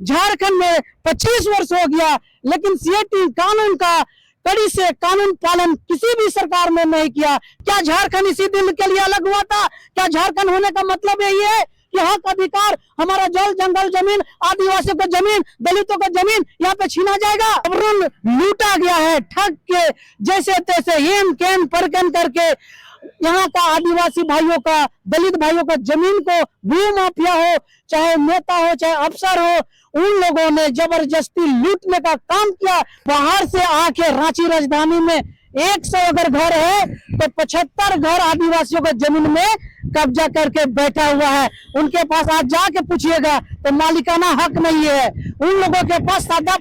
झारखंड में 25 वर्ष हो गया, लेकिन सीएटी कानून का कड़ी से कानून पालन किसी भी सरकार ने नहीं किया। क्या झारखंड इसी दिन के लिए अलग हुआ था? क्या झारखंड होने का मतलब यही है कि हक अधिकार, हमारा जल जंगल जमीन, आदिवासियों का जमीन, दलितों का जमीन यहाँ पे छीना जाएगा? अमरून लूटा गया है, ठग के जैसे तैसे हेम केम परकन करके यहाँ का आदिवासी भाइयों का, दलित भाइयों का जमीन को भू माफिया हो, चाहे नेता हो, चाहे अफसर हो, उन लोगों ने जबरदस्ती लूटने का काम किया। बाहर से आके रांची राजधानी में 100 अगर घर है तो 75 घर आदिवासियों का जमीन में कब्जा करके बैठा हुआ है। उनके पास आज जाके पूछिएगा तो मालिकाना हक नहीं है। उन लोगों के पास सादा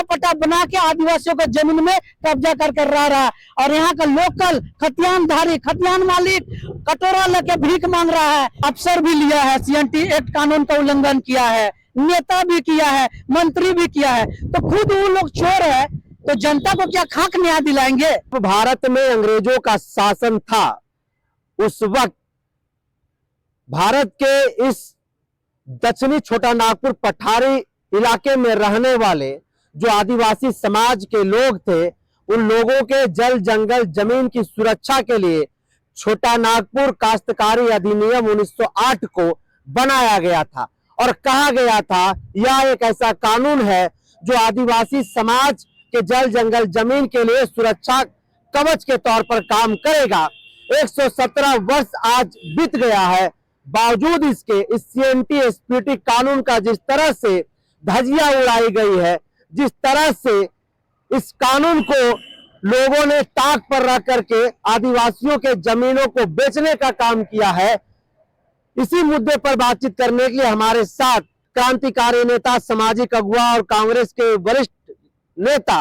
पट्टा बना के आदिवासियों का जमीन में कब्जा करके रह रहा है। और यहाँ का लोकल खतियानधारी, खतियान मालिक कटोरा लेके भीख मांग रहा है। अफसर भी लिया है, सीएनटी एक्ट कानून का उल्लंघन किया है, नेता भी किया है, मंत्री भी किया है, तो खुद वो लोग चोर है, तो जनता को क्या खाक न्याय दिलाएंगे? भारत में अंग्रेजों का शासन था, उस वक्त भारत के इस दक्षिणी छोटा नागपुर पठारी इलाके में रहने वाले जो आदिवासी समाज के लोग थे, उन लोगों के जल जंगल जमीन की सुरक्षा के लिए छोटा नागपुर काश्तकारी अधिनियम 1908 को बनाया गया था और कहा गया था यह एक ऐसा कानून है जो आदिवासी समाज के जल जंगल जमीन के लिए सुरक्षा कवच के तौर पर काम करेगा। 117 वर्ष आज बीत गया है, बावजूद इसके इस सीएनटी एसपीटी कानून का जिस तरह से धज्जियां उड़ाई गई है, जिस तरह से इस कानून को लोगों ने ताक पर रख करके आदिवासियों के जमीनों को बेचने का काम किया है, इसी मुद्दे पर बातचीत करने के लिए हमारे साथ क्रांतिकारी नेता, सामाजिक अगुवा और कांग्रेस के वरिष्ठ नेता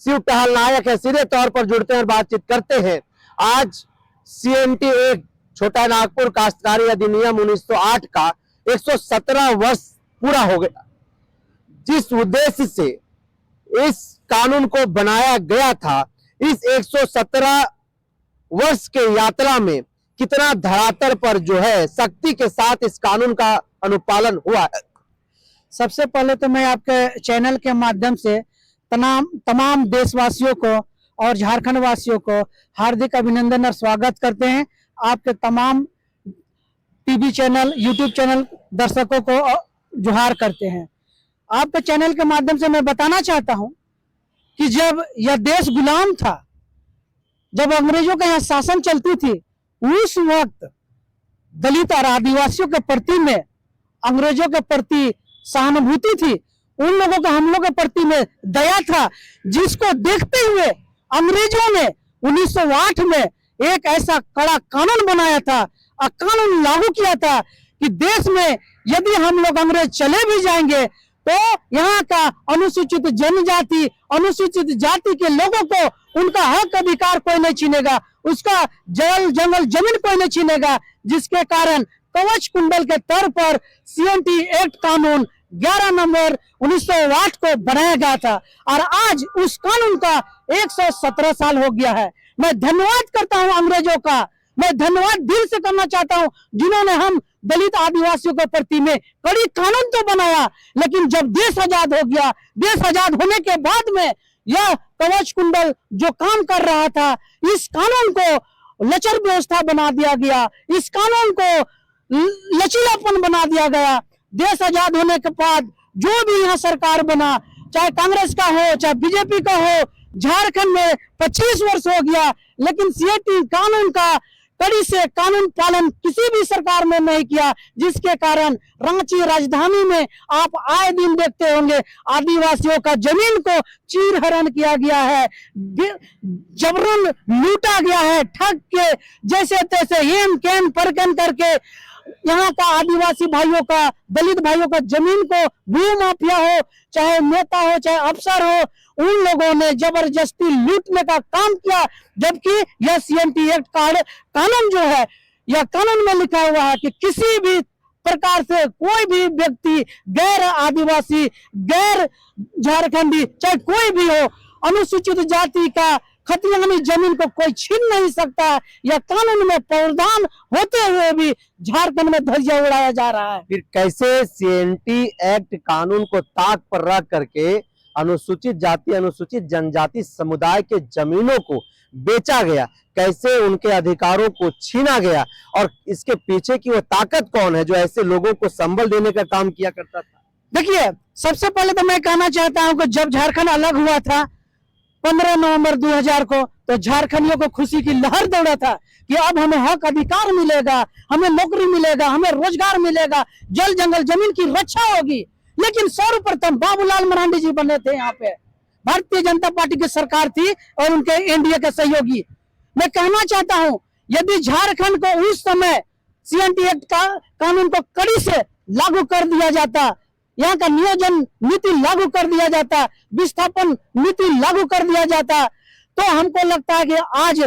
शिव टहल नायक है। सीधे तौर पर जुड़ते हैं और बातचीत करते हैं। आज सीएनटी एक्ट छोटा नागपुर काश्तकारी अधिनियम 1908 का 117 वर्ष पूरा हो गया। जिस उद्देश्य से इस कानून को बनाया गया था, इस 117 वर्ष के यात्रा में कितना धरातल पर जो है सख्ती के साथ इस कानून का अनुपालन हुआ है? सबसे पहले तो मैं आपके चैनल के माध्यम से तमाम देशवासियों को और झारखंड वासियों को हार्दिक अभिनंदन और स्वागत करते हैं। आपके तमाम टीवी चैनल, यूट्यूब चैनल दर्शकों को जोहार करते हैं। आपके चैनल के माध्यम से मैं बताना चाहता हूं कि जब यह देश गुलाम था, जब अंग्रेजों का यहाँ शासन चलती थी, उस वक्त दलित और आदिवासियों के प्रति में अंग्रेजों के प्रति सहानुभूति थी। उन लोगों का हम लोगों के प्रति में दया था, जिसको देखते हुए अंग्रेजों ने 1908 में एक ऐसा कड़ा कानून बनाया था और कानून लागू किया था कि देश में यदि हम लोग अंग्रेज चले भी जाएंगे तो यहाँ का अनुसूचित जनजाति, अनुसूचित जाति के लोगों को उनका हक अधिकार कोई नहीं छीनेगा, उसका जल जंगल जमीन कोई नहीं छीनेगा। जिसके कारण कवच कुंडल के तौर पर सीएनटी एक्ट कानून 11 नवंबर 1908 को बनाया गया था और आज उस कानून का 117 साल हो गया है। मैं धन्यवाद करता हूं अंग्रेजों का, मैं धन्यवाद दिल से करना चाहता हूं जिन्होंने हम दलित आदिवासियों के प्रति में कड़ी कानून तो बनाया, लेकिन जब देश आजाद हो गया, देश आजाद होने के बाद में यह कवच कुंडल जो काम कर रहा था, इस कानून को लचर व्यवस्था बना दिया गया, इस कानून को लचीलापन बना दिया गया। देश आजाद होने के बाद जो भी यहाँ सरकार बना, चाहे कांग्रेस का हो, चाहे बीजेपी का हो, झारखंड में 25 वर्ष हो गया, लेकिन सीएटी कानून का कड़ी से कानून पालन किसी भी सरकार ने नहीं किया। जिसके कारण रांची राजधानी में आप आए दिन देखते होंगे आदिवासियों का जमीन को चीर हरण किया गया है, जबरन लूटा गया है, ठग के जैसे तैसे हेम केम परकन करके यहाँ का आदिवासी भाइयों का, दलित भाइयों का जमीन को भू माफिया हो, चाहे नेता हो, चाहे अफसर हो, उन लोगों ने जबरदस्ती लूटने का काम किया। जबकि यह सीएनटी एक्ट कानून जो है, यह कानून में लिखा हुआ है कि किसी भी प्रकार से कोई भी व्यक्ति गैर आदिवासी, गैर झारखंडी, चाहे कोई भी हो, अनुसूचित जाति का खतियानी जमीन को कोई छीन नहीं सकता। यह कानून में प्रावधान होते हुए भी झारखंड में ध्वजा उड़ाया जा रहा है। फिर कैसे सीएनटी एक्ट कानून को ताक पर रख करके अनुसूचित जाति अनुसूचित जनजाति समुदाय के जमीनों को बेचा गया, कैसे उनके अधिकारों को छीना गया, और इसके पीछे की वो ताकत कौन है जो ऐसे लोगों को संबल देने का काम किया करता था? देखिए, सबसे पहले तो मैं कहना चाहता हूं कि जब झारखंड अलग हुआ था 15 नवंबर 2000 को, तो झारखंडियों को खुशी की लहर दौड़ा था कि अब हमें हक अधिकार मिलेगा, हमें नौकरी मिलेगा, हमें रोजगार मिलेगा, जल जंगल जमीन की रक्षा होगी। लेकिन सर्वप्रथम बाबूलाल मरांडी जी बने थे। यहाँ पे भारतीय जनता पार्टी की सरकार थी और उनके एनडीए के सहयोगी। मैं कहना चाहता हूं, यदि झारखंड को उस समय सीएनटी एक्ट का कानून को कड़ी से लागू कर दिया जाता, यहाँ का नियोजन नीति लागू कर दिया जाता, विस्थापन नीति लागू कर दिया जाता, तो हमको लगता है कि आज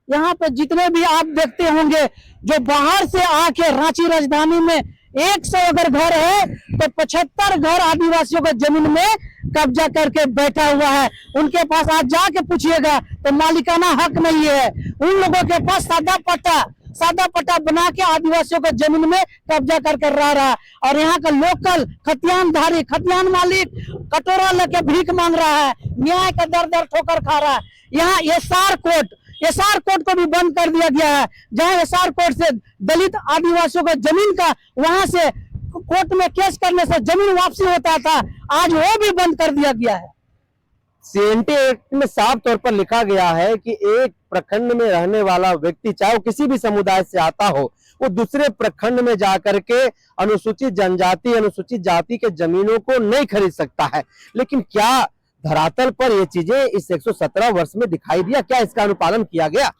यहाँ पे जितने भी आप देखते होंगे जो बाहर से आके रांची राजधानी में 100 अगर घर है तो 75 घर आदिवासियों के जमीन में कब्जा करके बैठा हुआ है। उनके पास आज जाके पूछिएगा तो मालिकाना हक नहीं है। उन लोगों के पास सादा पट्टा बना के आदिवासियों के जमीन में कब्जा करके रह रहा है। और यहाँ का लोकल खतियानधारी खतियान मालिक कटोरा लेके भीख मांग रहा है, न्याय का दर दर ठोकर खा रहा है। यहाँ एसआर कोर्ट को भी बंद कर दिया गया है। जहां एसआर कोर्ट से दलित आदिवासियों का जमीन का वहां से कोर्ट में केस करने से जमीन वापसी होता था, आज वो भी बंद कर दिया गया है। सीएनटी एक्ट में साफ तौर पर लिखा गया है कि एक प्रखंड में रहने वाला व्यक्ति, चाहे वो किसी भी समुदाय से आता हो, वो दूसरे प्रखंड में जाकर के अनुसूचित जनजाति अनुसूचित जाति के जमीनों को नहीं खरीद सकता है। लेकिन क्या धरातल पर ये चीजें इस 117 वर्ष में दिखाई दिया? क्या इसका अनुपालन किया गया?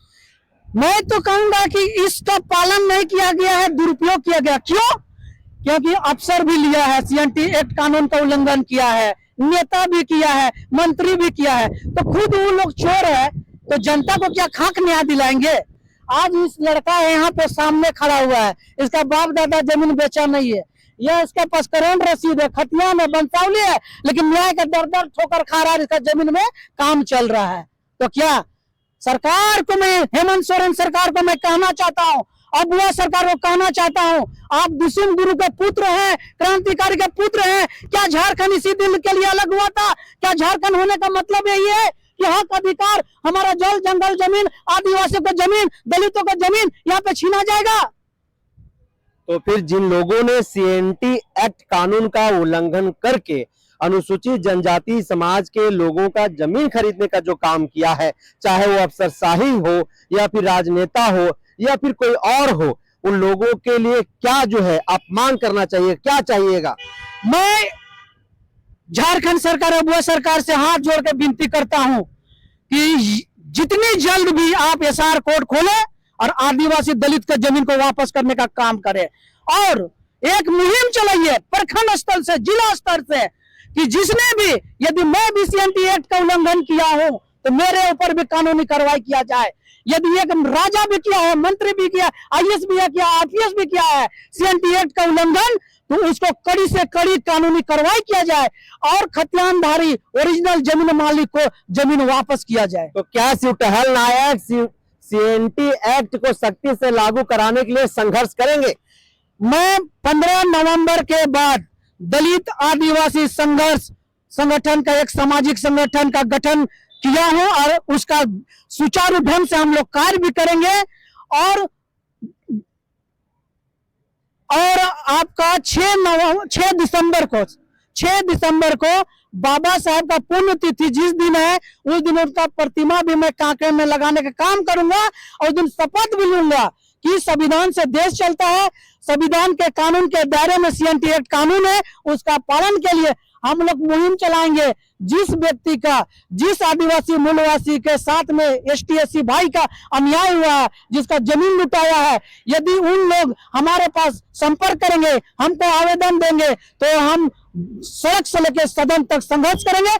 मैं तो कहूंगा कि इसका पालन नहीं किया गया है, दुरुपयोग किया गया। क्यों? क्योंकि अफसर भी लिया है, सीएनटी एक्ट कानून का उल्लंघन किया है, नेता भी किया है, मंत्री भी किया है, तो खुद वो लोग चोर है तो जनता को क्या खाक न्याय दिलाएंगे? आज इस लड़का यहाँ पे सामने खड़ा हुआ है, इसका बाप दादा जमीन बेचा नहीं है, यह इसके पास करोड़ रसीद है, खतियान है, बंसावली है, लेकिन न्याय का दर दर ठोकर खा रहा है, इसका जमीन में काम चल रहा है। तो क्या सरकार को, मैं हेमंत सोरेन सरकार को मैं कहना चाहता हूँ, अबुआ सरकार को कहना चाहता हूँ, आप दुष्म गुरु के पुत्र हैं, क्रांतिकारी के पुत्र हैं। क्या झारखंड इसी दिन के लिए अलग हुआ था? क्या झारखंड होने का मतलब यही है कि हक अधिकार, हमारा जल जंगल जमीन, आदिवासियों का जमीन, दलितों का जमीन यहाँ पे छीना जाएगा? तो फिर जिन लोगों ने सीएनटी एक्ट कानून का उल्लंघन करके अनुसूचित जनजाति समाज के लोगों का जमीन खरीदने का जो काम किया है, चाहे वो अफसरशाही हो या फिर राजनेता हो या फिर कोई और हो, उन लोगों के लिए क्या जो है अपमान करना चाहिए, क्या चाहिएगा? मैं झारखंड सरकार, अबुआ सरकार से हाथ जोड़ के विनती करता हूं कि जितनी जल्द भी आप एसआर कोर्ट खोले और आदिवासी दलित का जमीन को वापस करने का काम करें, और एक मुहिम चलाइए प्रखंड स्तर से, जिला स्तर से, कि जिसने भी, यदि मैं भी सीएनटी एक्ट का उल्लंघन किया हूं तो मेरे ऊपर भी कानूनी कार्रवाई किया जाए। यदि एक राजा भी किया है, मंत्री भी किया, आईएएस भी किया, आईपीएस भी किया है सीएनटी एक्ट का उल्लंघन, तो उसको कड़ी से कड़ी कानूनी कार्रवाई किया जाए और खतियानधारी ओरिजिनल जमीन मालिक को जमीन वापस किया जाए। तो क्या शिवटहल नायक सीएनटी एक्ट को सख्ती से लागू कराने के लिए संघर्ष करेंगे? मैं 15 नवंबर के बाद दलित आदिवासी संघर्ष संगठन का, एक सामाजिक संगठन का गठन किया हूं और उसका सुचारू ढंग से हम लोग कार्य भी करेंगे। और आपका 6 दिसंबर को बाबा साहब का पुण्यतिथि जिस दिन है, उस दिन उनका प्रतिमा भी मैं कांके में लगाने का काम करूंगा और उस दिन शपथ भी लूंगा कि संविधान से देश चलता है, संविधान के कानून के दायरे में सीएनटी एक्ट कानून है, उसका पालन के लिए हम लोग मुहिम चलाएंगे। जिस व्यक्ति का, जिस आदिवासी मूलवासी के साथ में एसटी/एससी भाई का अन्याय हुआ है, जिसका जमीन लुटाया है, यदि उन लोग हमारे पास संपर्क करेंगे, हमको आवेदन देंगे, तो हम सड़क से लेकर सदन तक संघर्ष करेंगे।